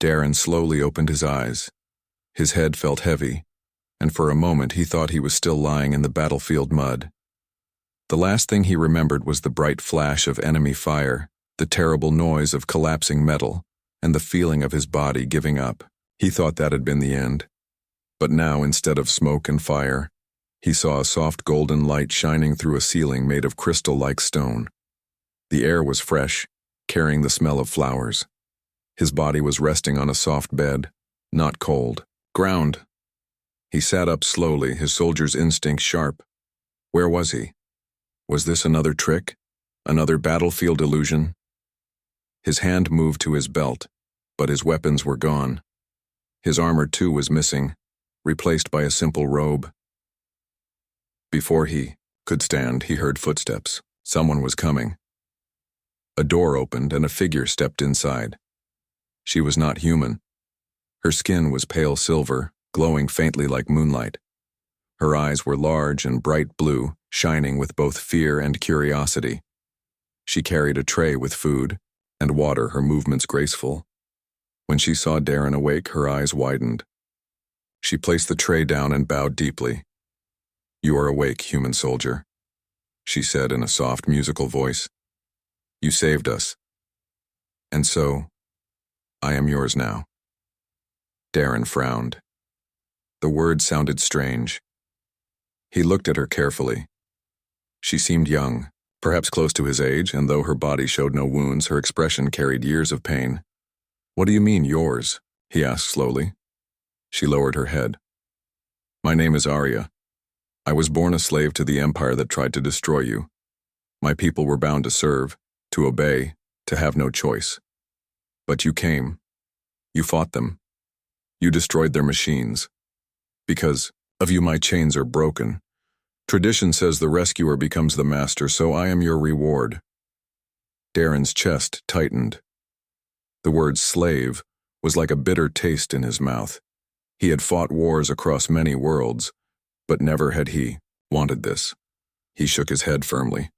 Darren slowly opened his eyes. His head felt heavy, and for a moment he thought he was still lying in the battlefield mud. The last thing he remembered was the bright flash of enemy fire, the terrible noise of collapsing metal, and the feeling of his body giving up. He thought that had been the end. But now, instead of smoke and fire, he saw a soft golden light shining through a ceiling made of crystal-like stone. The air was fresh, carrying the smell of flowers. His body was resting on a soft bed, not cold. Ground. He sat up slowly, his soldier's instinct sharp. Where was he? Was this another trick? Another battlefield illusion? His hand moved to his belt, but his weapons were gone. His armor too was missing, replaced by a simple robe. Before he could stand, he heard footsteps. Someone was coming. A door opened and a figure stepped inside. She was not human. Her skin was pale silver, glowing faintly like moonlight. Her eyes were large and bright blue, shining with both fear and curiosity. She carried a tray with food and water, her movements graceful. When she saw Darren awake, her eyes widened. She placed the tray down and bowed deeply. "You are awake, human soldier," she said in a soft, musical voice. "You saved us. And so, I am yours now." Darren frowned. The words sounded strange. He looked at her carefully. She seemed young, perhaps close to his age, and though her body showed no wounds, her expression carried years of pain. "What do you mean, yours?" he asked slowly. She lowered her head. "My name is Arya. I was born a slave to the empire that tried to destroy you. My people were bound to serve, to obey, to have no choice. But you came. You fought them. You destroyed their machines. Because of you, my chains are broken. Tradition says the rescuer becomes the master, so I am your reward." Darren's chest tightened. The word slave was like a bitter taste in his mouth. He had fought wars across many worlds, but never had he wanted this. He shook his head firmly.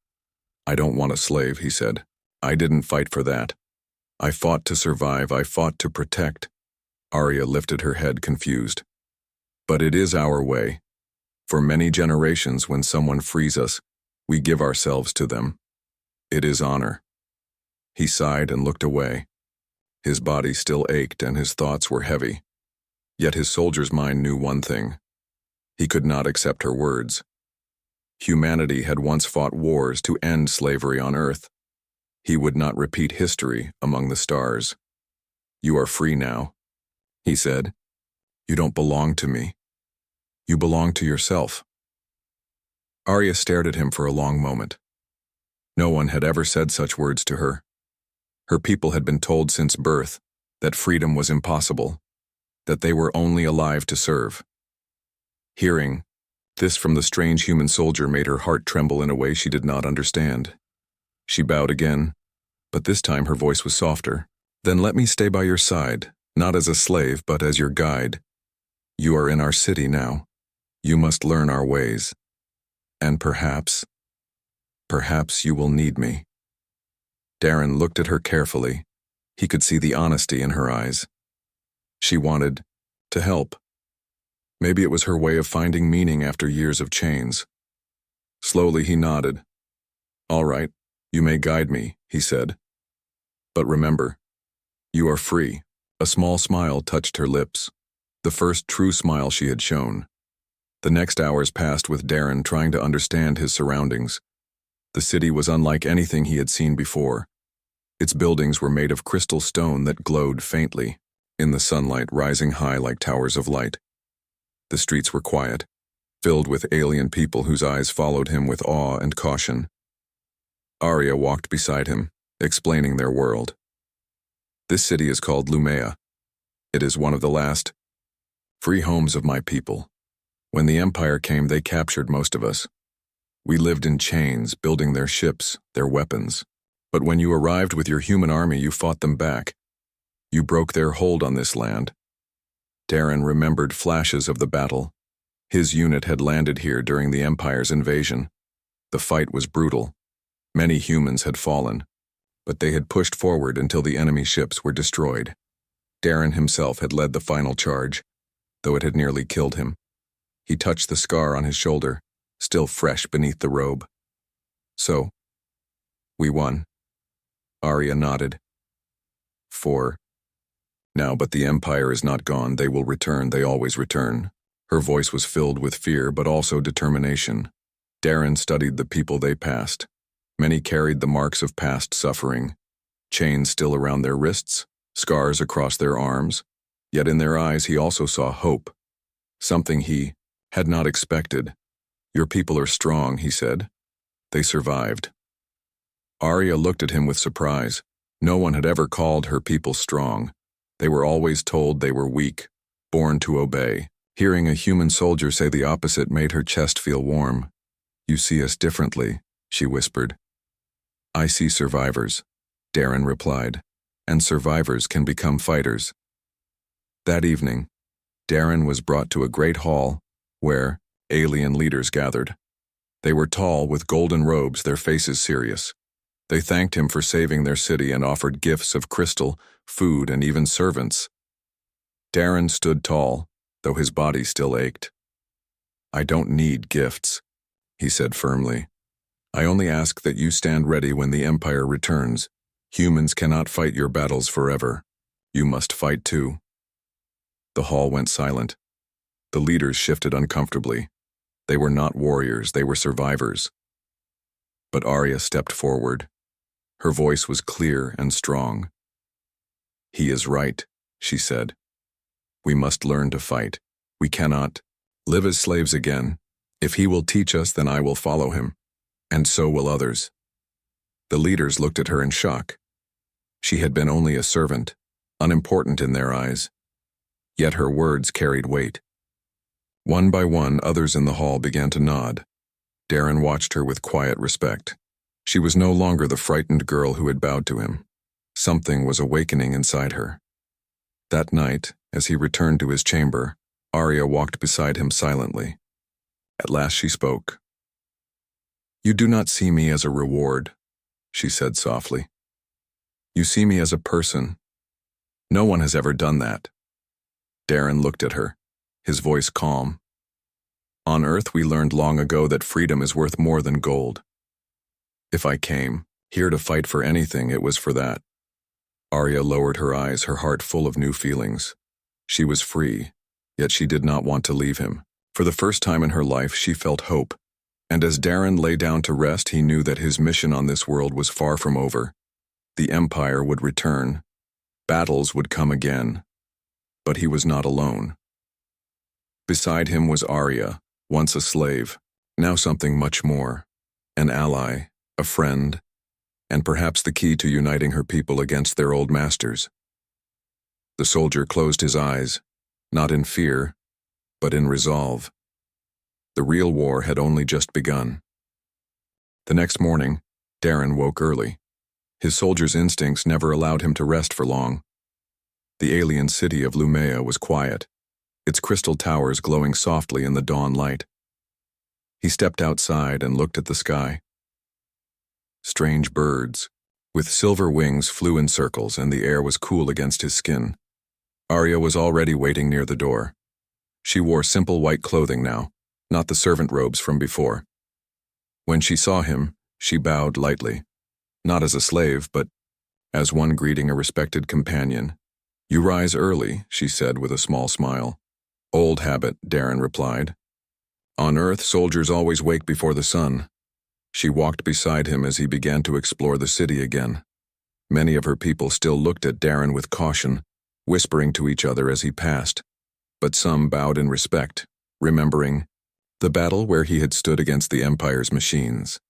"I don't want a slave," he said. "I didn't fight for that. I fought to survive. I fought to protect." Arya lifted her head, confused. "But it is our way. For many generations, when someone frees us, we give ourselves to them. It is honor." He sighed and looked away. His body still ached and his thoughts were heavy. Yet his soldier's mind knew one thing. He could not accept her words. Humanity had once fought wars to end slavery on Earth. He would not repeat history among the stars. "You are free now," he said. "You don't belong to me. You belong to yourself." Arya stared at him for a long moment. No one had ever said such words to her. Her people had been told since birth that freedom was impossible, that they were only alive to serve. Hearing this from the strange human soldier made her heart tremble in a way she did not understand. She bowed again, but this time her voice was softer. "Then let me stay by your side, not as a slave, but as your guide. You are in our city now. You must learn our ways. And perhaps you will need me." Darren looked at her carefully. He could see the honesty in her eyes. She wanted to help. Maybe it was her way of finding meaning after years of chains. Slowly he nodded. "All right, you may guide me," he said. "But remember, you are free." A small smile touched her lips, the first true smile she had shown. The next hours passed with Darren trying to understand his surroundings. The city was unlike anything he had seen before. Its buildings were made of crystal stone that glowed faintly, in the sunlight rising high like towers of light. The streets were quiet, filled with alien people whose eyes followed him with awe and caution. Arya walked beside him, explaining their world. "This city is called Lumea. It is one of the last free homes of my people. When the Empire came, they captured most of us. We lived in chains, building their ships, their weapons. But when you arrived with your human army, you fought them back. You broke their hold on this land." Darren remembered flashes of the battle. His unit had landed here during the Empire's invasion. The fight was brutal. Many humans had fallen, but they had pushed forward until the enemy ships were destroyed. Darren himself had led the final charge, though it had nearly killed him. He touched the scar on his shoulder, still fresh beneath the robe. So, we won. Arya nodded. Now, but the Empire is not gone. They will return. They always return. Her voice was filled with fear, but also determination. Darren studied the people they passed. Many carried the marks of past suffering, chains still around their wrists, scars across their arms, yet in their eyes he also saw hope, something he had not expected. Your people are strong, he said. They survived. Arya looked at him with surprise. No one had ever called her people strong. They were always told they were weak, born to obey. Hearing a human soldier say the opposite made her chest feel warm. You see us differently, she whispered. I see survivors, Darren replied, and survivors can become fighters. That evening, Darren was brought to a great hall where alien leaders gathered. They were tall with golden robes, their faces serious. They thanked him for saving their city and offered gifts of crystal, food, and even servants. Darren stood tall, though his body still ached. I don't need gifts, he said firmly. I only ask that you stand ready when the Empire returns. Humans cannot fight your battles forever. You must fight too. The hall went silent. The leaders shifted uncomfortably. They were not warriors, they were survivors. But Arya stepped forward. Her voice was clear and strong. He is right, she said. We must learn to fight. We cannot live as slaves again. If he will teach us, then I will follow him, and so will others. The leaders looked at her in shock. She had been only a servant, unimportant in their eyes. Yet her words carried weight. One by one, others in the hall began to nod. Darren watched her with quiet respect. She was no longer the frightened girl who had bowed to him. Something was awakening inside her. That night, as he returned to his chamber, Arya walked beside him silently. At last she spoke. You do not see me as a reward, she said softly. You see me as a person. No one has ever done that. Darren looked at her, his voice calm. On Earth, we learned long ago that freedom is worth more than gold. If I came here to fight for anything, it was for that. Arya lowered her eyes, her heart full of new feelings. She was free, yet she did not want to leave him. For the first time in her life, she felt hope. And as Darren lay down to rest, he knew that his mission on this world was far from over. The Empire would return. Battles would come again. But he was not alone. Beside him was Arya, once a slave, now something much more. An ally, a friend, and perhaps the key to uniting her people against their old masters. The soldier closed his eyes, not in fear, but in resolve. The real war had only just begun. The next morning, Darren woke early. His soldier's instincts never allowed him to rest for long. The alien city of Lumea was quiet, its crystal towers glowing softly in the dawn light. He stepped outside and looked at the sky. Strange birds, with silver wings, flew in circles, and the air was cool against his skin. Arya was already waiting near the door. She wore simple white clothing now, not the servant robes from before. When she saw him, she bowed lightly, not as a slave, but as one greeting a respected companion. You rise early, she said with a small smile. Old habit, Darren replied. On Earth, soldiers always wake before the sun. She walked beside him as he began to explore the city again. Many of her people still looked at Darren with caution, whispering to each other as he passed, but some bowed in respect, remembering the battle where he had stood against the Empire's machines.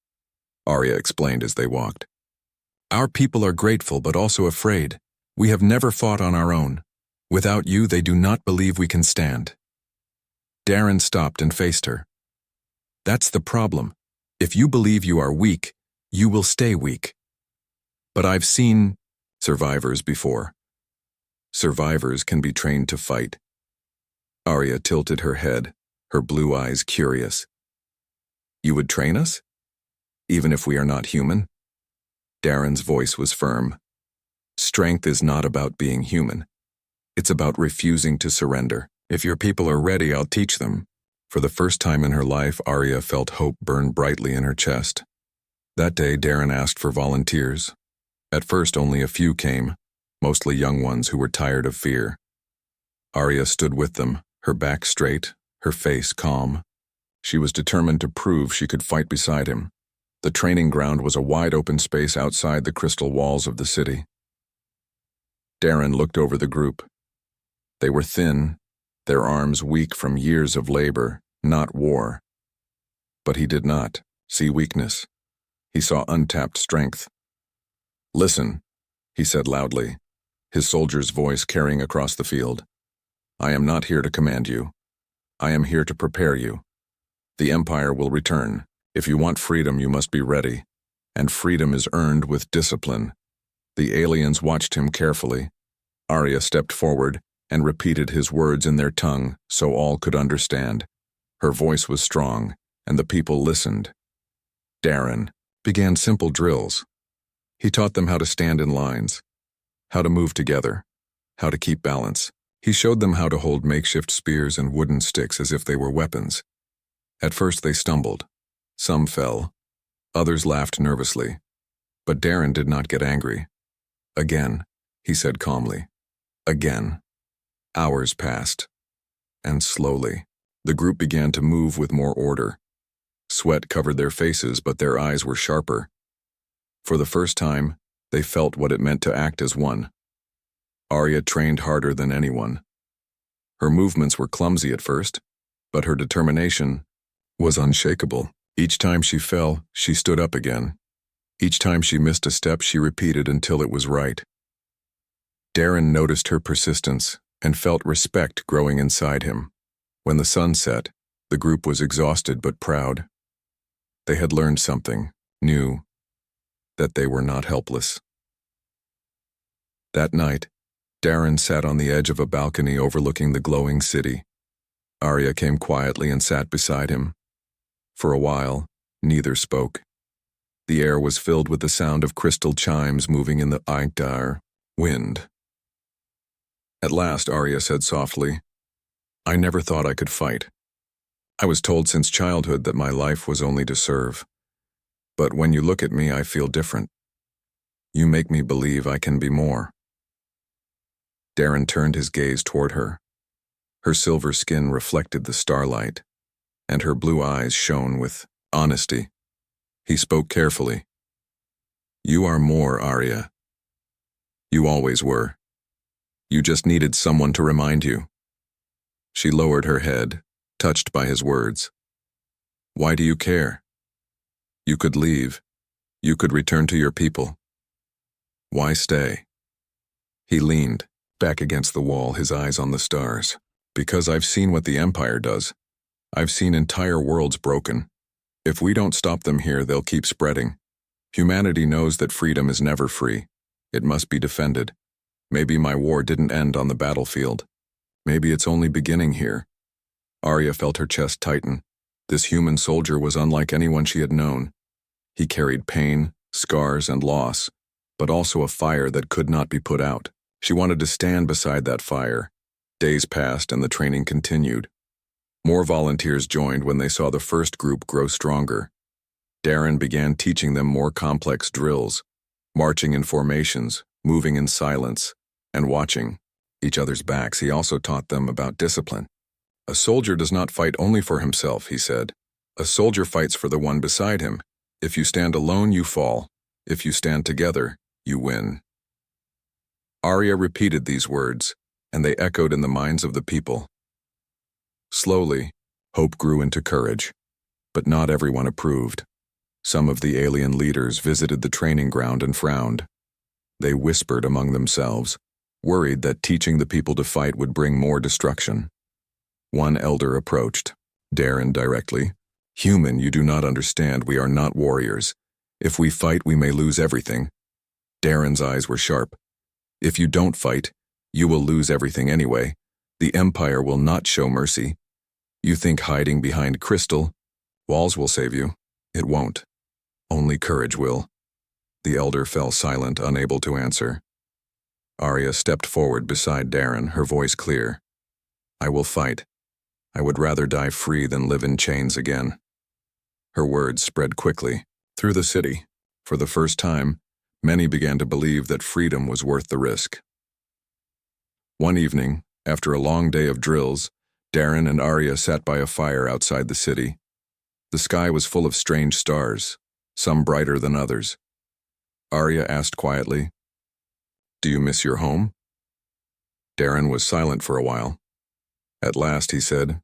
Arya explained as they walked. Our people are grateful but also afraid. We have never fought on our own. Without you, they do not believe we can stand. Darren stopped and faced her. That's the problem. If you believe you are weak, you will stay weak. But I've seen survivors before. Survivors can be trained to fight. Arya tilted her head, her blue eyes curious. You would train us? Even if we are not human? Darren's voice was firm. Strength is not about being human. It's about refusing to surrender. If your people are ready, I'll teach them. For the first time in her life, Arya felt hope burn brightly in her chest. That day, Darren asked for volunteers. At first, only a few came, mostly young ones who were tired of fear. Arya stood with them, her back straight, her face calm. She was determined to prove she could fight beside him. The training ground was a wide open space outside the crystal walls of the city. Darren looked over the group. They were thin, their arms weak from years of labor, not war. But he did not see weakness. He saw untapped strength. "Listen," he said loudly, his soldier's voice carrying across the field. "I am not here to command you. I am here to prepare you. The Empire will return. If you want freedom, you must be ready. And freedom is earned with discipline." The aliens watched him carefully. Arya stepped forward and repeated his words in their tongue so all could understand. Her voice was strong, and the people listened. Darren began simple drills. He taught them how to stand in lines, how to move together, how to keep balance. He showed them how to hold makeshift spears and wooden sticks as if they were weapons. At first they stumbled. Some fell. Others laughed nervously. But Darren did not get angry. "Again," he said calmly. "Again." Hours passed. And slowly, the group began to move with more order. Sweat covered their faces, but their eyes were sharper. For the first time, they felt what it meant to act as one. Arya trained harder than anyone. Her movements were clumsy at first, but her determination was unshakable. Each time she fell, she stood up again. Each time she missed a step, she repeated until it was right. Darren noticed her persistence and felt respect growing inside him. When the sun set, the group was exhausted but proud. They had learned something new, that they were not helpless. That night, Darren sat on the edge of a balcony overlooking the glowing city. Arya came quietly and sat beside him. For a while, neither spoke. The air was filled with the sound of crystal chimes moving in the Aigdar wind. At last, Arya said softly, "I never thought I could fight. I was told since childhood that my life was only to serve. But when you look at me, I feel different. You make me believe I can be more." Darren turned his gaze toward her. Her silver skin reflected the starlight, and her blue eyes shone with honesty. He spoke carefully. "You are more, Arya. You always were. You just needed someone to remind you." She lowered her head, touched by his words. "Why do you care? You could leave. You could return to your people. Why stay?" He leaned back against the wall, his eyes on the stars. "Because I've seen what the Empire does. I've seen entire worlds broken. If we don't stop them here, they'll keep spreading. Humanity knows that freedom is never free. It must be defended. Maybe my war didn't end on the battlefield. Maybe it's only beginning here." Arya felt her chest tighten. This human soldier was unlike anyone she had known. He carried pain, scars, and loss, but also a fire that could not be put out. She wanted to stand beside that fire. Days passed and the training continued. More volunteers joined when they saw the first group grow stronger. Darren began teaching them more complex drills, marching in formations, moving in silence, and watching each other's backs. He also taught them about discipline. "A soldier does not fight only for himself," he said. "A soldier fights for the one beside him. If you stand alone, you fall. If you stand together, you win." Arya repeated these words, and they echoed in the minds of the people. Slowly, hope grew into courage, but not everyone approved. Some of the alien leaders visited the training ground and frowned. They whispered among themselves, worried that teaching the people to fight would bring more destruction. One elder approached Darren directly. "Human, you do not understand. We are not warriors. If we fight, we may lose everything." Darren's eyes were sharp. "If you don't fight, you will lose everything anyway. The Empire will not show mercy. You think hiding behind crystal walls will save you? It won't. Only courage will." The elder fell silent, unable to answer. Arya stepped forward beside Darren, her voice clear. I will fight. I would rather die free than live in chains again. Her words spread quickly through the city. For the first time, many began to believe that freedom was worth the risk. One evening, after a long day of drills, Darren and Arya sat by a fire outside the city. The sky was full of strange stars, some brighter than others. Arya asked quietly, "Do you miss your home?" Darren was silent for a while. At last he said,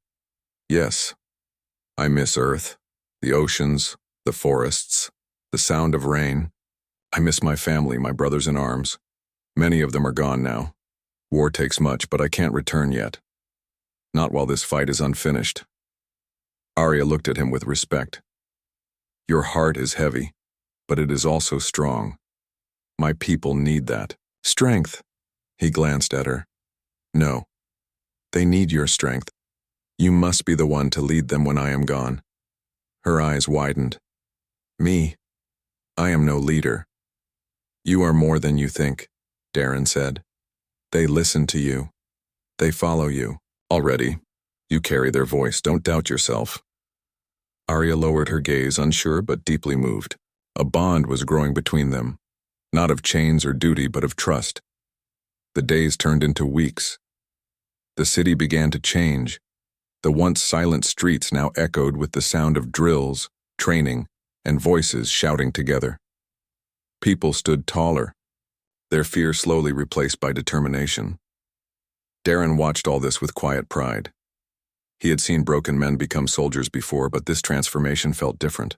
"Yes, I miss Earth, the oceans, the forests, the sound of rain. I miss my family, my brothers in arms. Many of them are gone now. War takes much, but I can't return yet. Not while this fight is unfinished." Arya looked at him with respect. "Your heart is heavy, but it is also strong. My people need that. Strength." He glanced at her. "No. They need your strength. You must be the one to lead them when I am gone." Her eyes widened. "Me? I am no leader." "You are more than you think," Darren said. "They listen to you. They follow you. Already, you carry their voice. Don't doubt yourself." Arya lowered her gaze, unsure but deeply moved. A bond was growing between them, not of chains or duty, but of trust. The days turned into weeks. The city began to change. The once silent streets now echoed with the sound of drills, training, and voices shouting together. People stood taller, their fear slowly replaced by determination. Darren watched all this with quiet pride. He had seen broken men become soldiers before, but this transformation felt different.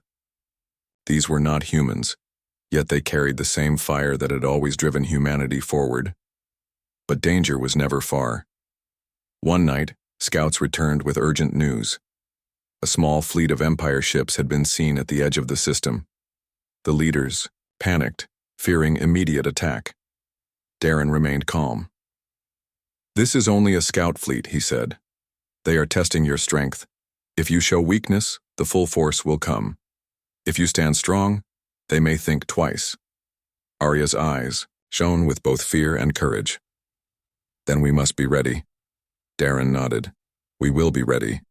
These were not humans, yet they carried the same fire that had always driven humanity forward. But danger was never far. One night, scouts returned with urgent news. A small fleet of Empire ships had been seen at the edge of the system. The leaders panicked, fearing immediate attack. Darren remained calm. "This is only a scout fleet," he said. "They are testing your strength. If you show weakness, the full force will come. If you stand strong, they may think twice." Arya's eyes shone with both fear and courage. "Then we must be ready." Darren nodded. "We will be ready.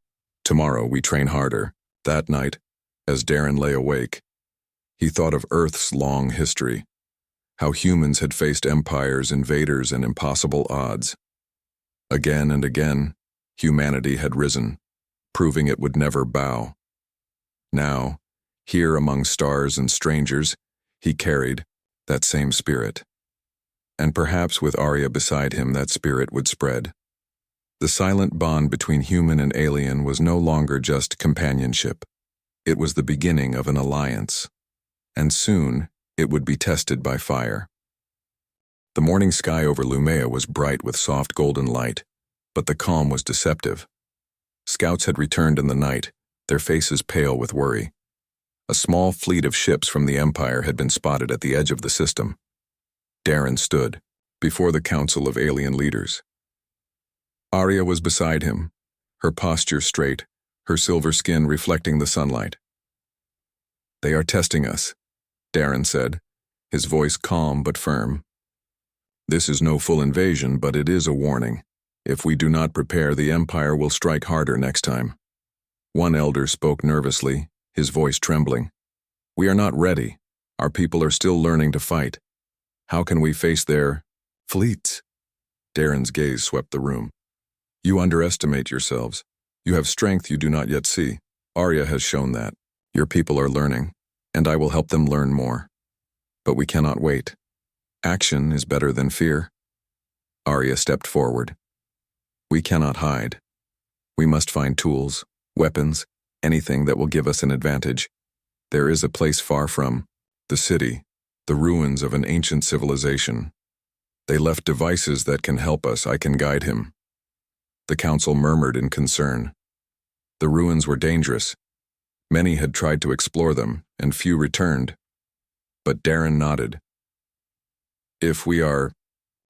Tomorrow we train harder." That night, as Darren lay awake, he thought of Earth's long history, how humans had faced empires, invaders, and impossible odds. Again and again, humanity had risen, proving it would never bow. Now, here among stars and strangers, he carried that same spirit. And perhaps with Arya beside him, that spirit would spread. The silent bond between human and alien was no longer just companionship. It was the beginning of an alliance. And soon, it would be tested by fire. The morning sky over Lumea was bright with soft golden light, but the calm was deceptive. Scouts had returned in the night, their faces pale with worry. A small fleet of ships from the Empire had been spotted at the edge of the system. Darren stood before the council of alien leaders. Arya was beside him, her posture straight, her silver skin reflecting the sunlight. "They are testing us," Darren said, his voice calm but firm. "This is no full invasion, but it is a warning. If we do not prepare, the Empire will strike harder next time." One elder spoke nervously, his voice trembling. "We are not ready. Our people are still learning to fight. How can we face their fleets?" Darren's gaze swept the room. "You underestimate yourselves. You have strength you do not yet see. Arya has shown that. Your people are learning, and I will help them learn more. But we cannot wait. Action is better than fear." Arya stepped forward. "We cannot hide. We must find tools, weapons, anything that will give us an advantage. There is a place far from the city, the ruins of an ancient civilization. They left devices that can help us. I can guide him." The council murmured in concern. The ruins were dangerous. Many had tried to explore them, and few returned. But Darren nodded. "If we are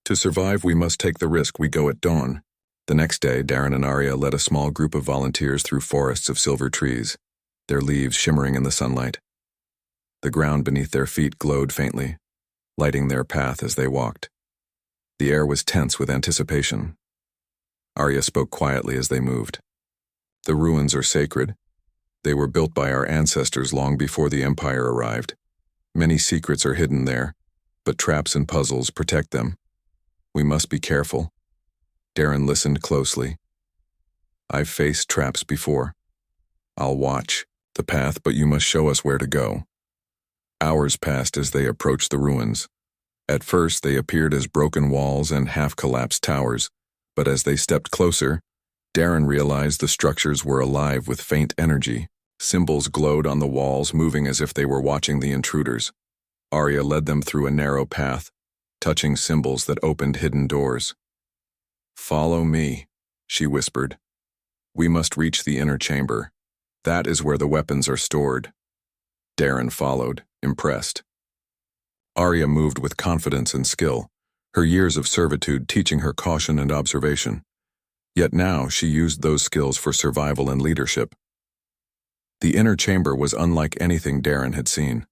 to survive, we must take the risk. We go at dawn." The next day, Darren and Arya led a small group of volunteers through forests of silver trees, their leaves shimmering in the sunlight. The ground beneath their feet glowed faintly, lighting their path as they walked. The air was tense with anticipation. Arya spoke quietly as they moved. The ruins are sacred. They were built by our ancestors long before the Empire arrived. Many secrets are hidden there, but traps and puzzles protect them. We must be careful. Darren listened closely. I've faced traps before. I'll watch the path, but you must show us where to go. Hours passed as they approached the ruins. At first, they appeared as broken walls and half-collapsed towers, but as they stepped closer, Darren realized the structures were alive with faint energy. Symbols glowed on the walls, moving as if they were watching the intruders. Arya led them through a narrow path, touching symbols that opened hidden doors. "Follow me," she whispered. "We must reach the inner chamber. That is where the weapons are stored." Darren followed, impressed. Arya moved with confidence and skill, her years of servitude teaching her caution and observation. Yet now she used those skills for survival and leadership. The inner chamber was unlike anything Darren had seen.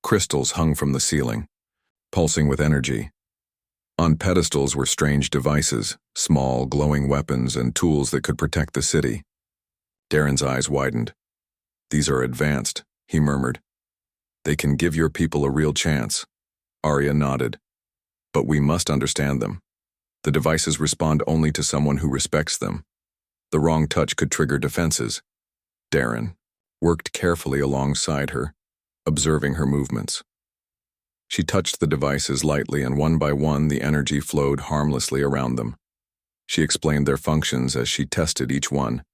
Crystals hung from the ceiling, pulsing with energy. On pedestals were strange devices, small, glowing weapons and tools that could protect the city. Darren's eyes widened. "These are advanced," he murmured. "They can give your people a real chance." Arya nodded. "But we must understand them. The devices respond only to someone who respects them. The wrong touch could trigger defenses." Darren worked carefully alongside her, observing her movements. She touched the devices lightly, and one by one the energy flowed harmlessly around them. She explained their functions as she tested each one,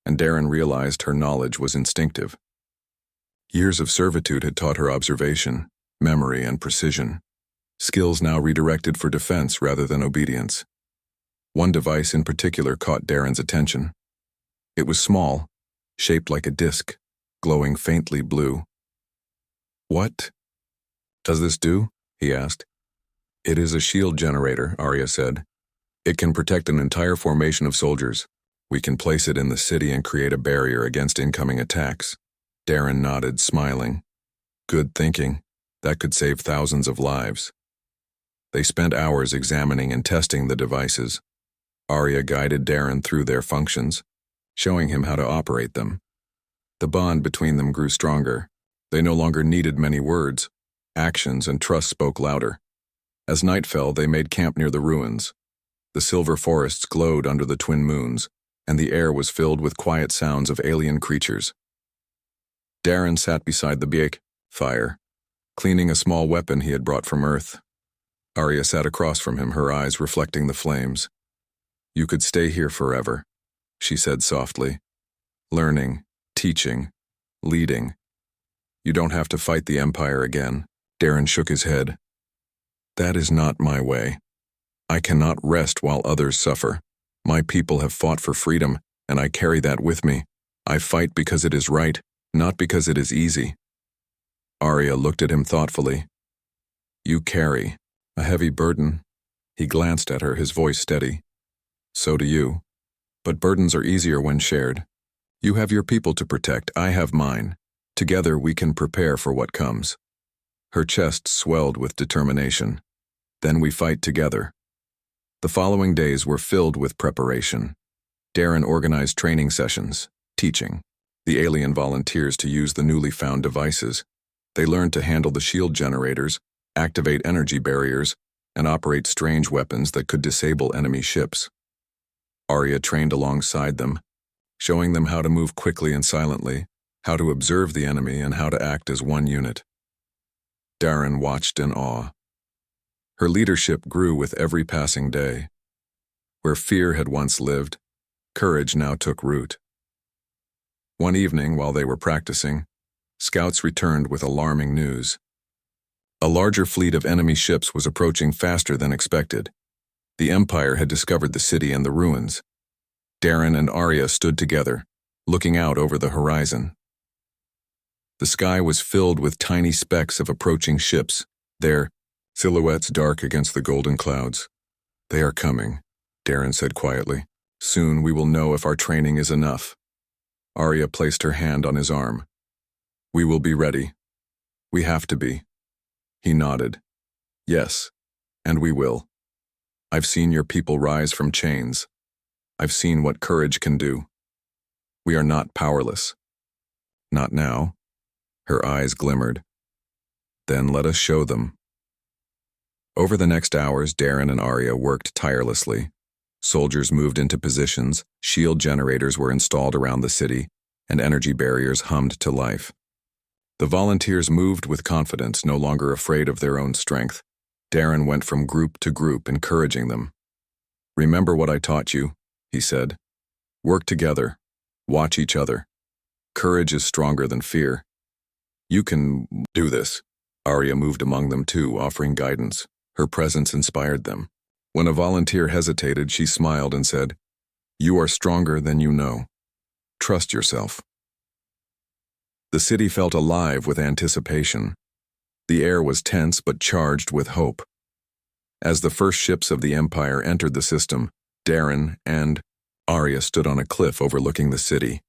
and Darren realized her knowledge was instinctive. Years of servitude had taught her observation, memory, and precision, skills now redirected for defense rather than obedience. One device in particular caught Darren's attention. It was small, shaped like a disc, glowing faintly blue. "What does this do?" he asked. "It is a shield generator," Arya said. "It can protect an entire formation of soldiers. We can place it in the city and create a barrier against incoming attacks." Darren nodded, smiling. "Good thinking. That could save thousands of lives." They spent hours examining and testing the devices. Arya guided Darren through their functions, showing him how to operate them. The bond between them grew stronger. They no longer needed many words. Actions and trust spoke louder. As night fell, they made camp near the ruins. The silver forests glowed under the twin moons, and the air was filled with quiet sounds of alien creatures. Darren sat beside the fire, cleaning a small weapon he had brought from Earth. Arya sat across from him, her eyes reflecting the flames. "You could stay here forever," she said softly. "Learning, teaching, leading. You don't have to fight the Empire again." Darren shook his head. "That is not my way. I cannot rest while others suffer. My people have fought for freedom, and I carry that with me. I fight because it is right, not because it is easy." Arya looked at him thoughtfully. "You carry a heavy burden." He glanced at her, his voice steady. "So do you. But burdens are easier when shared. You have your people to protect, I have mine. Together we can prepare for what comes." Her chest swelled with determination. "Then we fight together." The following days were filled with preparation. Darren organized training sessions, teaching the alien volunteers to use the newly found devices. They learned to handle the shield generators, activate energy barriers, and operate strange weapons that could disable enemy ships. Arya trained alongside them, showing them how to move quickly and silently, how to observe the enemy, and how to act as one unit. Darren watched in awe. Her leadership grew with every passing day. Where fear had once lived, courage now took root. One evening, while they were practicing, scouts returned with alarming news. A larger fleet of enemy ships was approaching faster than expected. The Empire had discovered the city and the ruins. Darren and Arya stood together, looking out over the horizon. The sky was filled with tiny specks of approaching ships, their silhouettes dark against the golden clouds. "They are coming," Darren said quietly. "Soon we will know if our training is enough." Arya placed her hand on his arm. "We will be ready. We have to be." He nodded. "Yes, and we will." I've seen your people rise from chains. I've seen what courage can do. We are not powerless. Not now. Her eyes glimmered. Then let us show them. Over the next hours, Darren and Arya worked tirelessly. Soldiers moved into positions, shield generators were installed around the city, and energy barriers hummed to life. The volunteers moved with confidence, no longer afraid of their own strength. Darren went from group to group, encouraging them. Remember what I taught you, he said. Work together. Watch each other. Courage is stronger than fear. You can do this. Arya moved among them too, offering guidance. Her presence inspired them. When a volunteer hesitated, she smiled and said, You are stronger than you know. Trust yourself. The city felt alive with anticipation. The air was tense but charged with hope. As the first ships of the Empire entered the system, Darren and Arya stood on a cliff overlooking the city.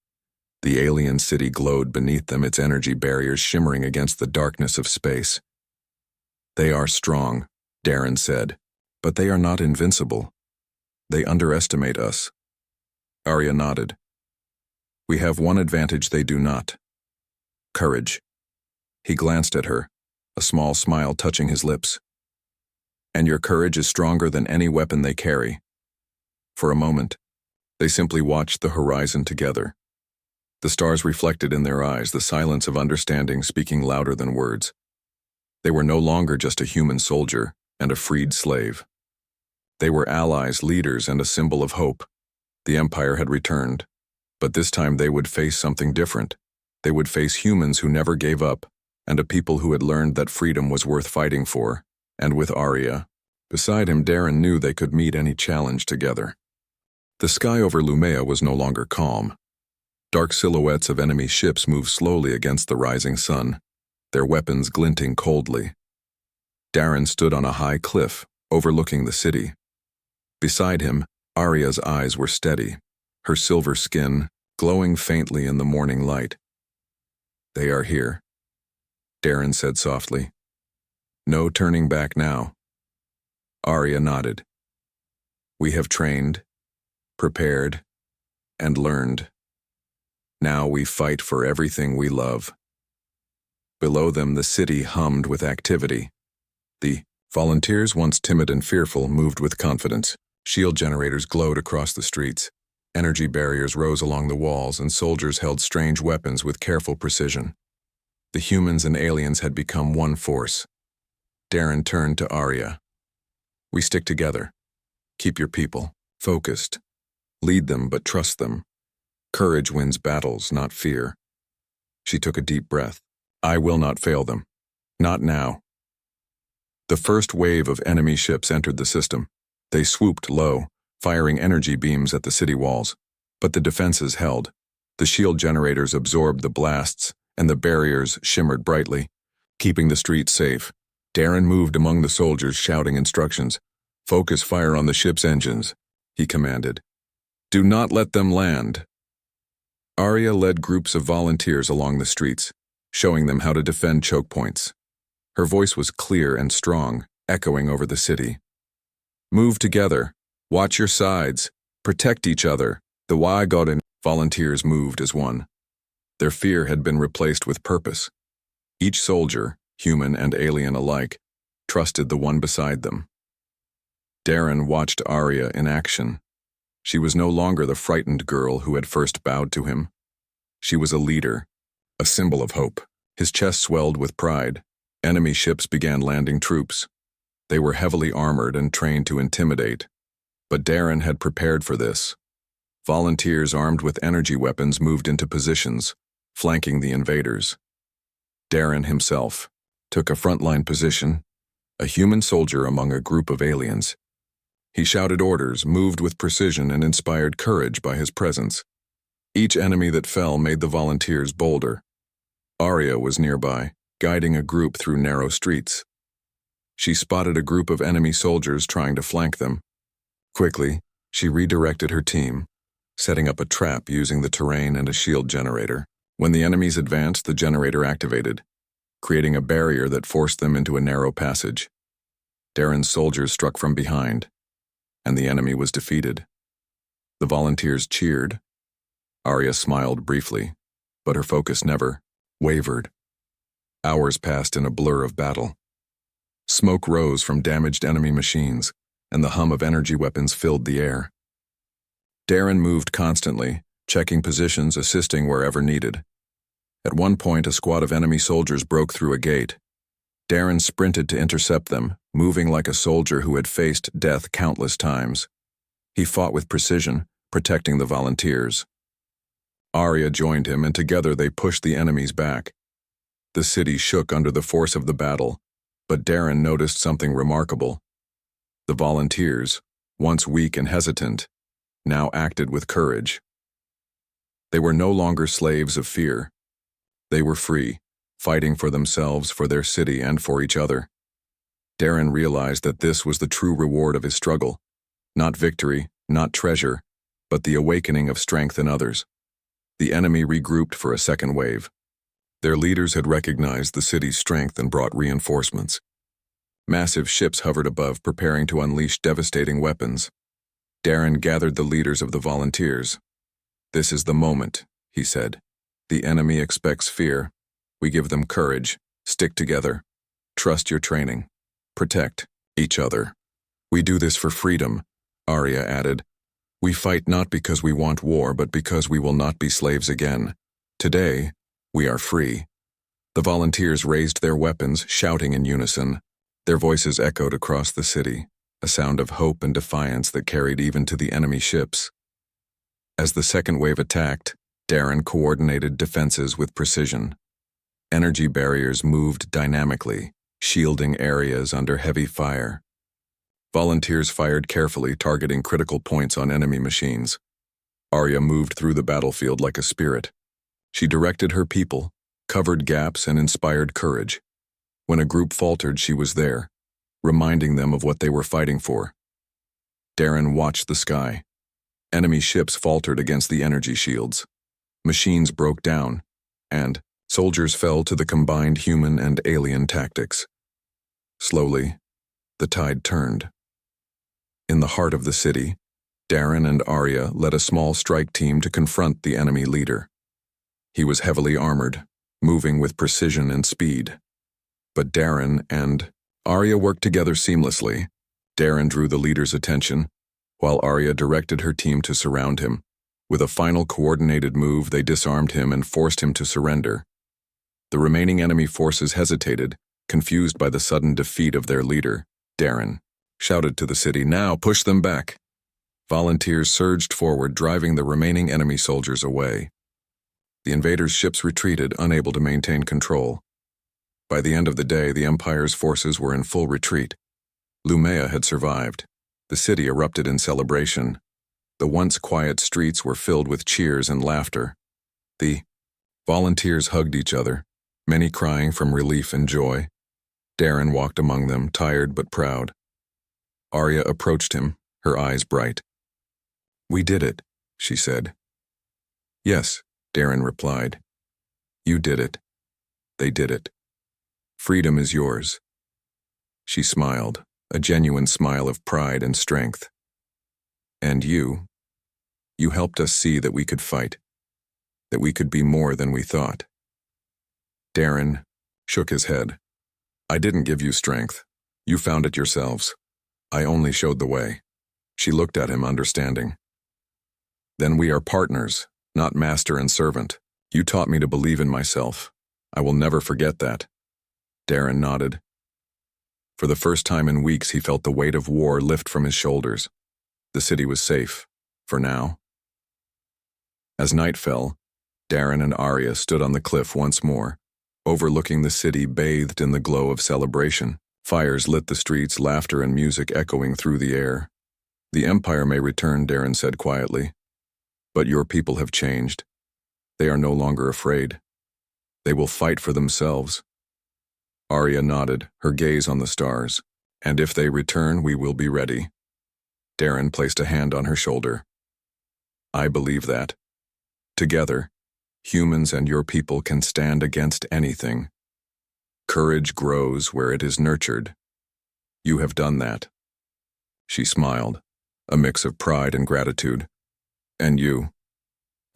The alien city glowed beneath them, its energy barriers shimmering against the darkness of space. They are strong, Darren said, but they are not invincible. They underestimate us. Arya nodded. We have one advantage they do not. Courage. He glanced at her, a small smile touching his lips. And your courage is stronger than any weapon they carry. For a moment, they simply watched the horizon together. The stars reflected in their eyes, the silence of understanding speaking louder than words. They were no longer just a human soldier and a freed slave. They were allies, leaders, and a symbol of hope. The Empire had returned, but this time they would face something different. They would face humans who never gave up, and a people who had learned that freedom was worth fighting for. And with Arya beside him, Darren knew they could meet any challenge together. The sky over Lumea was no longer calm. Dark silhouettes of enemy ships moved slowly against the rising sun, their weapons glinting coldly. Darren stood on a high cliff, overlooking the city. Beside him, Arya's eyes were steady, her silver skin glowing faintly in the morning light. They are here, Darren said softly. No turning back now. Arya nodded. We have trained, prepared, and learned. Now we fight for everything we love. Below them, the city hummed with activity. The volunteers, once timid and fearful, moved with confidence. Shield generators glowed across the streets. Energy barriers rose along the walls, and soldiers held strange weapons with careful precision. The humans and aliens had become one force. Darren turned to Arya. We stick together. Keep your people focused. Lead them, but trust them. Courage wins battles, not fear. She took a deep breath. I will not fail them. Not now. The first wave of enemy ships entered the system. They swooped low, firing energy beams at the city walls. But the defenses held. The shield generators absorbed the blasts, and the barriers shimmered brightly, keeping the streets safe. Darren moved among the soldiers, shouting instructions. Focus fire on the ship's engines, he commanded. Do not let them land. Arya led groups of volunteers along the streets, showing them how to defend choke points. Her voice was clear and strong, echoing over the city. Move together. Watch your sides. Protect each other. The Wygodan volunteers moved as one. Their fear had been replaced with purpose. Each soldier, human and alien alike, trusted the one beside them. Darren watched Arya in action. She was no longer the frightened girl who had first bowed to him. She was a leader, a symbol of hope. His chest swelled with pride. Enemy ships began landing troops. They were heavily armored and trained to intimidate. But Darren had prepared for this. Volunteers armed with energy weapons moved into positions, flanking the invaders. Darren himself took a frontline position, a human soldier among a group of aliens. He shouted orders, moved with precision, and inspired courage by his presence. Each enemy that fell made the volunteers bolder. Arya was nearby, guiding a group through narrow streets. She spotted a group of enemy soldiers trying to flank them. Quickly, she redirected her team, setting up a trap using the terrain and a shield generator. When the enemies advanced, the generator activated, creating a barrier that forced them into a narrow passage. Darren's soldiers struck from behind. and the enemy was defeated. The volunteers cheered. Arya smiled briefly, but her focus never wavered. Hours passed in a blur of battle. Smoke rose from damaged enemy machines, and the hum of energy weapons filled the air. Darren moved constantly, checking positions, assisting wherever needed. At one point, a squad of enemy soldiers broke through a gate. Darren sprinted to intercept them, moving like a soldier who had faced death countless times. He fought with precision, protecting the volunteers. Arya joined him, and together they pushed the enemies back. The city shook under the force of the battle, but Darren noticed something remarkable. The volunteers, once weak and hesitant, now acted with courage. They were no longer slaves of fear. They were free, fighting for themselves, for their city, and for each other. Darren realized that this was the true reward of his struggle. Not victory, not treasure, but the awakening of strength in others. The enemy regrouped for a second wave. Their leaders had recognized the city's strength and brought reinforcements. Massive ships hovered above, preparing to unleash devastating weapons. Darren gathered the leaders of the volunteers. "This is the moment," he said. "The enemy expects fear. We give them courage. Stick together. Trust your training. Protect each other. We do this for freedom," Arya added. "We fight not because we want war, but because we will not be slaves again. Today, we are free." The volunteers raised their weapons, shouting in unison. Their voices echoed across the city, a sound of hope and defiance that carried even to the enemy ships. As the second wave attacked, Darren coordinated defenses with precision. Energy barriers moved dynamically, shielding areas under heavy fire. Volunteers fired carefully, targeting critical points on enemy machines. Arya moved through the battlefield like a spirit. She directed her people, covered gaps, and inspired courage. When a group faltered, she was there, reminding them of what they were fighting for. Darren watched the sky. Enemy ships faltered against the energy shields. Machines broke down, and soldiers fell to the combined human and alien tactics. Slowly, the tide turned. In the heart of the city, Darren and Arya led a small strike team to confront the enemy leader. He was heavily armored, moving with precision and speed. But Darren and Arya worked together seamlessly. Darren drew the leader's attention, while Arya directed her team to surround him. With a final coordinated move, they disarmed him and forced him to surrender. The remaining enemy forces hesitated, confused by the sudden defeat of their leader. Darren shouted to the city, "Now, push them back!" Volunteers surged forward, driving the remaining enemy soldiers away. The invaders' ships retreated, unable to maintain control. By the end of the day, the Empire's forces were in full retreat. Lumea had survived. The city erupted in celebration. The once quiet streets were filled with cheers and laughter. The volunteers hugged each other, many crying from relief and joy. Darren walked among them, tired but proud. Arya approached him, her eyes bright. "We did it," she said. "Yes," Darren replied. "You did it. They did it. Freedom is yours." She smiled, a genuine smile of pride and strength. "And you helped us see that we could fight, that we could be more than we thought." Darren shook his head. "I didn't give you strength. You found it yourselves. I only showed the way." She looked at him, understanding. "Then we are partners, not master and servant. You taught me to believe in myself. I will never forget that." Darren nodded. For the first time in weeks, he felt the weight of war lift from his shoulders. The city was safe, for now. As night fell, Darren and Arya stood on the cliff once more, overlooking the city bathed in the glow of celebration. Fires lit the streets, laughter and music echoing through the air. "The Empire may return," Darren said quietly. "But your people have changed. They are no longer afraid. They will fight for themselves." Arya nodded, her gaze on the stars. "And if they return, we will be ready." Darren placed a hand on her shoulder. "I believe that. Together, humans and your people can stand against anything. Courage grows where it is nurtured. You have done that." She smiled, a mix of pride and gratitude. And you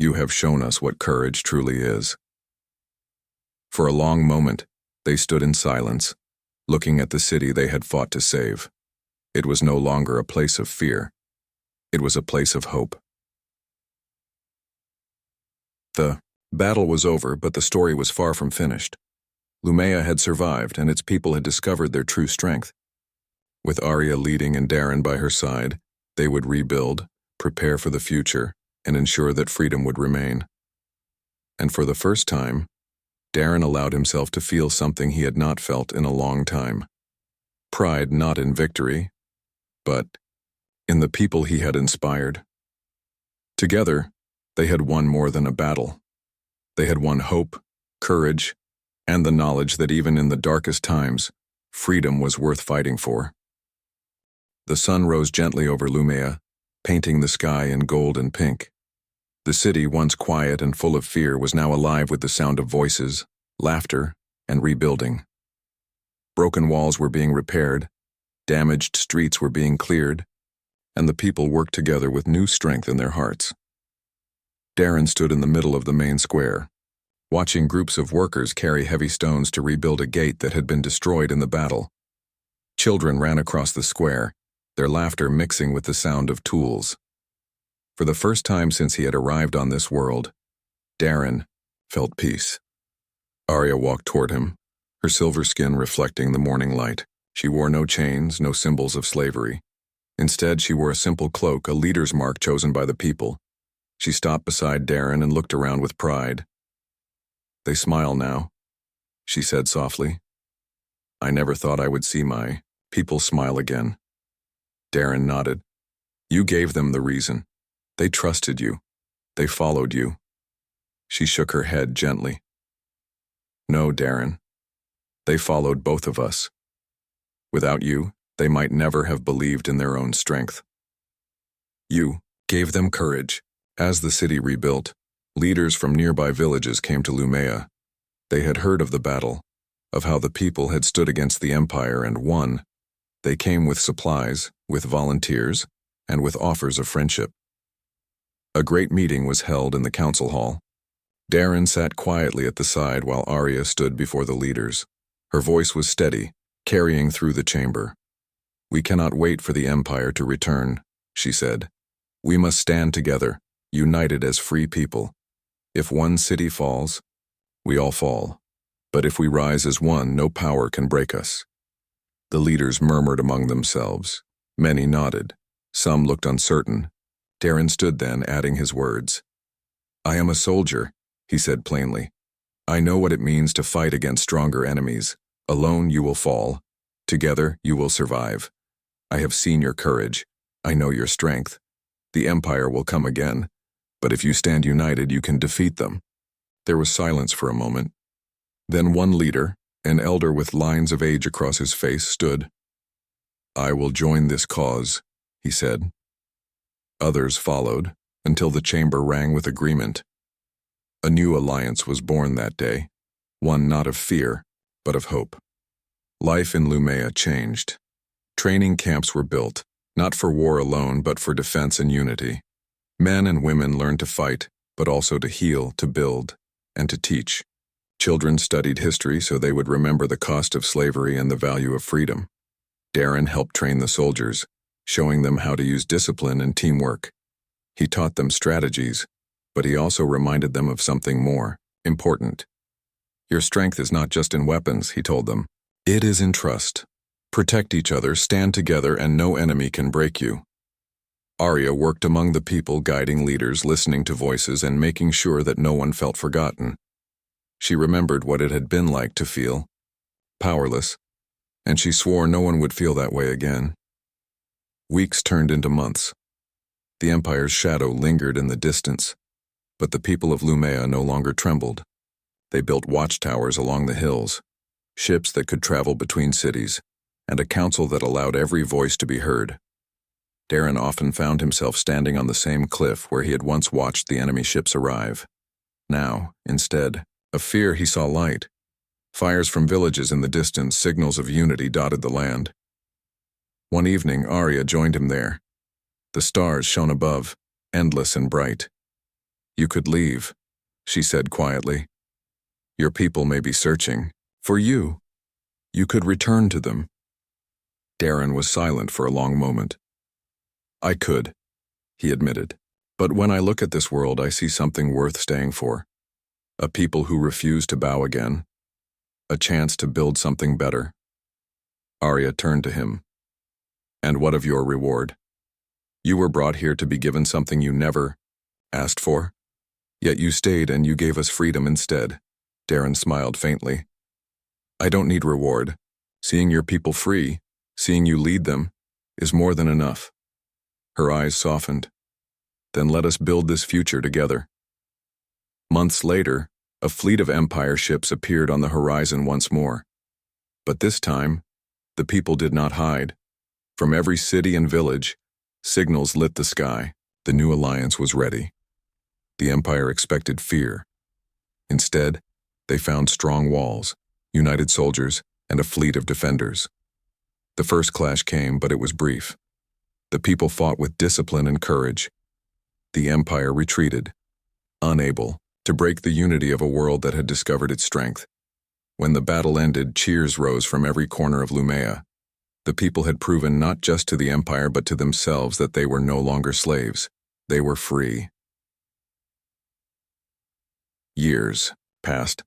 have shown us what courage truly is. For a long moment, they stood in silence, looking at the city they had fought to save. It was no longer a place of fear. It was a place of hope. The battle was over, but the story was far from finished. Lumea had survived, and its people had discovered their true strength. With Arya leading and Darren by her side, they would rebuild, prepare for the future, and ensure that freedom would remain. And for the first time, Darren allowed himself to feel something he had not felt in a long time. Pride not in victory, but in the people he had inspired. Together, they had won more than a battle. They had won hope, courage, and the knowledge that even in the darkest times, freedom was worth fighting for. The sun rose gently over Lumea, painting the sky in gold and pink. The city, once quiet and full of fear, was now alive with the sound of voices, laughter, and rebuilding. Broken walls were being repaired, damaged streets were being cleared, and the people worked together with new strength in their hearts. Darren stood in the middle of the main square, watching groups of workers carry heavy stones to rebuild a gate that had been destroyed in the battle. Children ran across the square, their laughter mixing with the sound of tools. For the first time since he had arrived on this world, Darren felt peace. Arya walked toward him, her silver skin reflecting the morning light. She wore no chains, no symbols of slavery. Instead, she wore a simple cloak, a leader's mark chosen by the people. She stopped beside Darren and looked around with pride. "They smile now," she said softly. "I never thought I would see my people smile again." Darren nodded. "You gave them the reason. They trusted you. They followed you." She shook her head gently. "No, Darren. They followed both of us. Without you, they might never have believed in their own strength. You gave them courage. As the city rebuilt, leaders from nearby villages came to Lumea. They had heard of the battle, of how the people had stood against the Empire and won. They came with supplies, with volunteers, and with offers of friendship. A great meeting was held in the council hall. Darren sat quietly at the side while Arya stood before the leaders. Her voice was steady, carrying through the chamber. "We cannot wait for the Empire to return," she said. "We must stand together, united as free people. If one city falls, we all fall. But if we rise as one, no power can break us." The leaders murmured among themselves. Many nodded. Some looked uncertain. Darren stood then, adding his words. "I am a soldier," he said plainly. "I know what it means to fight against stronger enemies. Alone you will fall. Together you will survive. I have seen your courage. I know your strength. The Empire will come again. But if you stand united, you can defeat them." There was silence for a moment. Then one leader, an elder with lines of age across his face, stood. "I will join this cause," he said. Others followed, until the chamber rang with agreement. A new alliance was born that day, one not of fear, but of hope. Life in Lumea changed. Training camps were built, not for war alone, but for defense and unity. Men and women learned to fight, but also to heal, to build, and to teach. Children studied history so they would remember the cost of slavery and the value of freedom. Darren helped train the soldiers, showing them how to use discipline and teamwork. He taught them strategies, but he also reminded them of something more important. "Your strength is not just in weapons," he told them. "It is in trust. Protect each other, stand together, and no enemy can break you." Arya worked among the people, guiding leaders, listening to voices, and making sure that no one felt forgotten. She remembered what it had been like to feel powerless, and she swore no one would feel that way again. Weeks turned into months. The Empire's shadow lingered in the distance, but the people of Lumea no longer trembled. They built watchtowers along the hills, ships that could travel between cities, and a council that allowed every voice to be heard. Darren often found himself standing on the same cliff where he had once watched the enemy ships arrive. Now, instead of fear, he saw light. Fires from villages in the distance, signals of unity dotted the land. One evening, Arya joined him there. The stars shone above, endless and bright. "You could leave," she said quietly. "Your people may be searching for you. You could return to them." Darren was silent for a long moment. "I could," he admitted. "But when I look at this world, I see something worth staying for. A people who refuse to bow again. A chance to build something better." Arya turned to him. "And what of your reward? You were brought here to be given something you never asked for. Yet you stayed and you gave us freedom instead." Darren smiled faintly. "I don't need reward. Seeing your people free, seeing you lead them, is more than enough." Her eyes softened. "Then let us build this future together." Months later, a fleet of Empire ships appeared on the horizon once more. But this time, the people did not hide. From every city and village, signals lit the sky. The new alliance was ready. The Empire expected fear. Instead, they found strong walls, united soldiers, and a fleet of defenders. The first clash came, but it was brief. The people fought with discipline and courage. The Empire retreated, unable to break the unity of a world that had discovered its strength. When the battle ended, cheers rose from every corner of Lumea. The people had proven not just to the Empire but to themselves that they were no longer slaves. They were free. Years passed.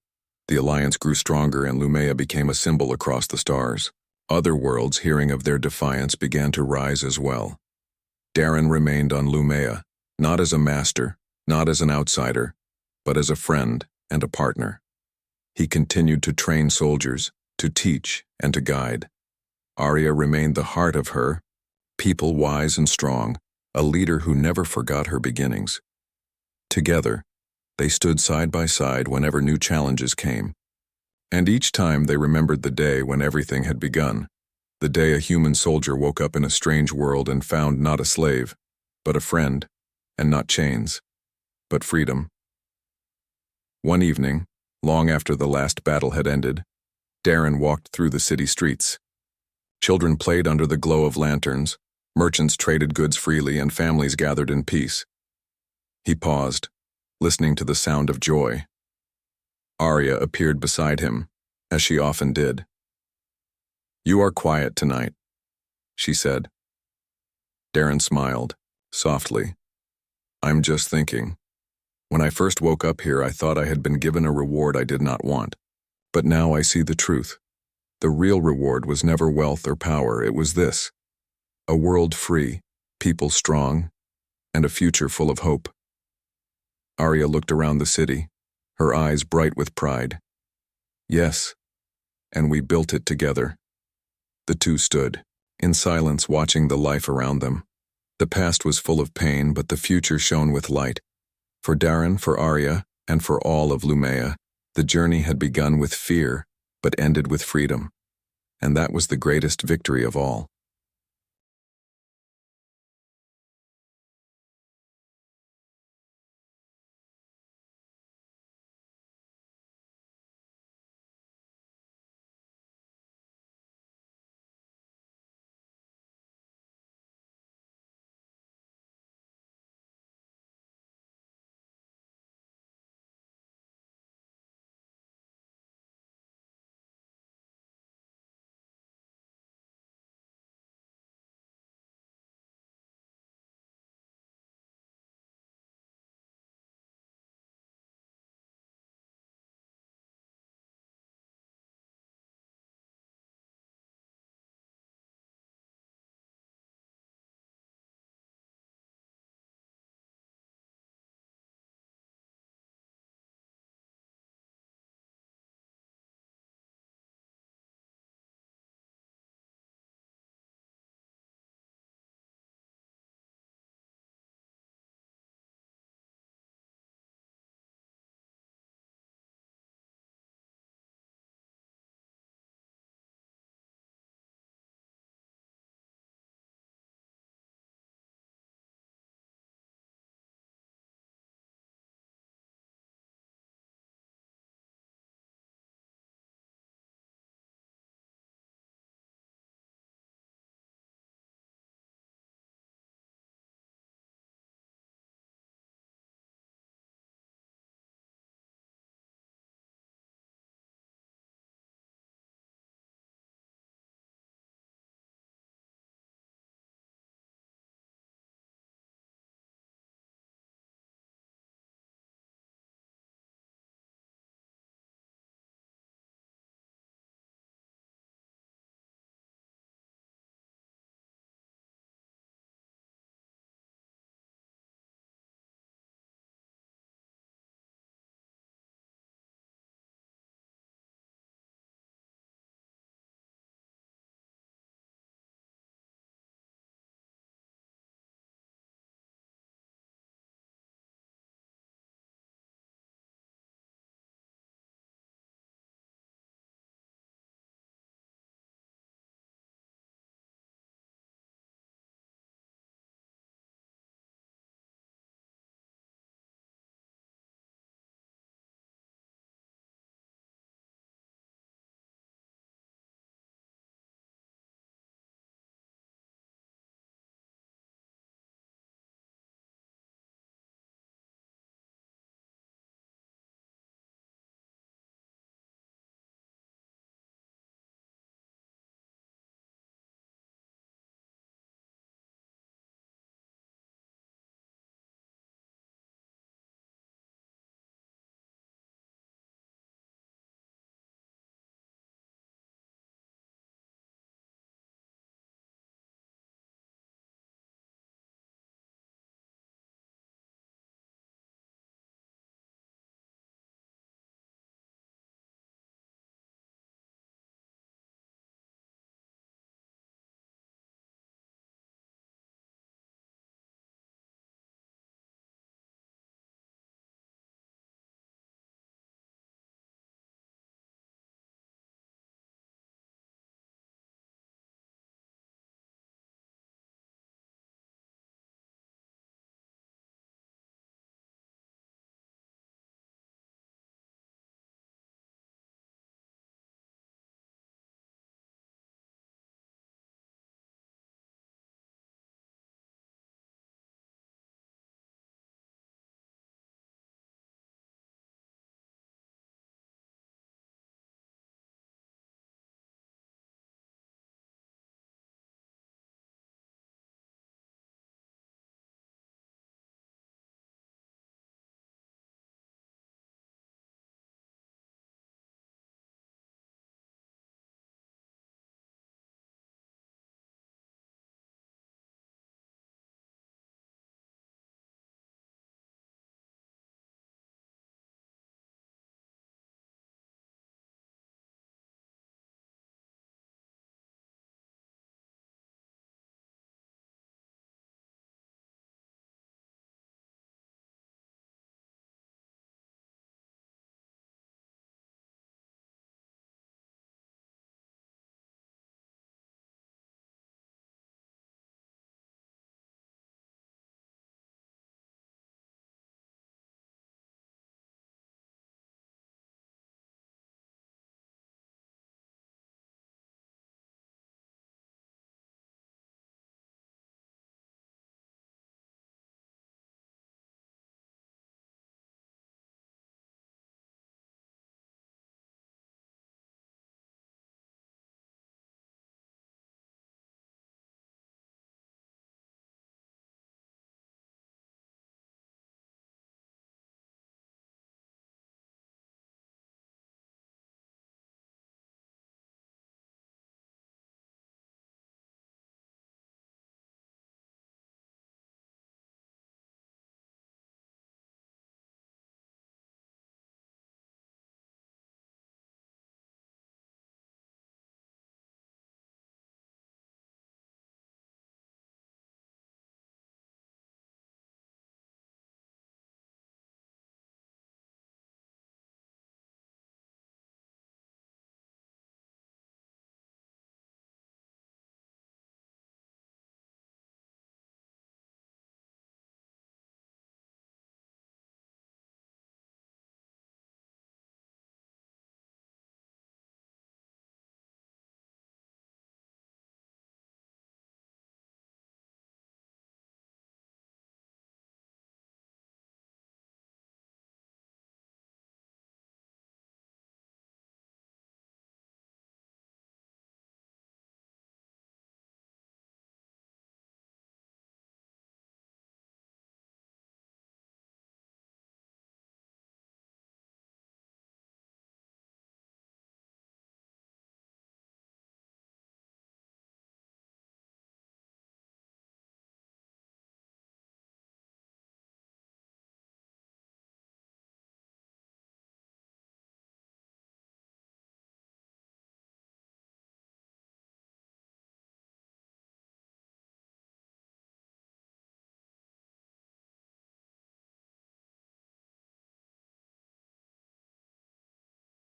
The alliance grew stronger and Lumea became a symbol across the stars. Other worlds, hearing of their defiance, began to rise as well. Darren remained on Lumea, not as a master, not as an outsider, but as a friend and a partner. He continued to train soldiers, to teach, and to guide. Arya remained the heart of her, people wise and strong, a leader who never forgot her beginnings. Together, they stood side by side whenever new challenges came. And each time they remembered the day when everything had begun, the day a human soldier woke up in a strange world and found not a slave, but a friend, and not chains, but freedom. One evening, long after the last battle had ended, Darren walked through the city streets. Children played under the glow of lanterns, merchants traded goods freely, and families gathered in peace. He paused, listening to the sound of joy. Arya appeared beside him, as she often did. "You are quiet tonight," she said. Darren smiled, softly. "I'm just thinking. When I first woke up here, I thought I had been given a reward I did not want. But now I see the truth. The real reward was never wealth or power, it was this: a world free, people strong, and a future full of hope." Arya looked around the city, her eyes bright with pride. "Yes, and we built it together." The two stood, in silence, watching the life around them. The past was full of pain, but the future shone with light. For Darren, for Arya, and for all of Lumea, the journey had begun with fear, but ended with freedom. And that was the greatest victory of all.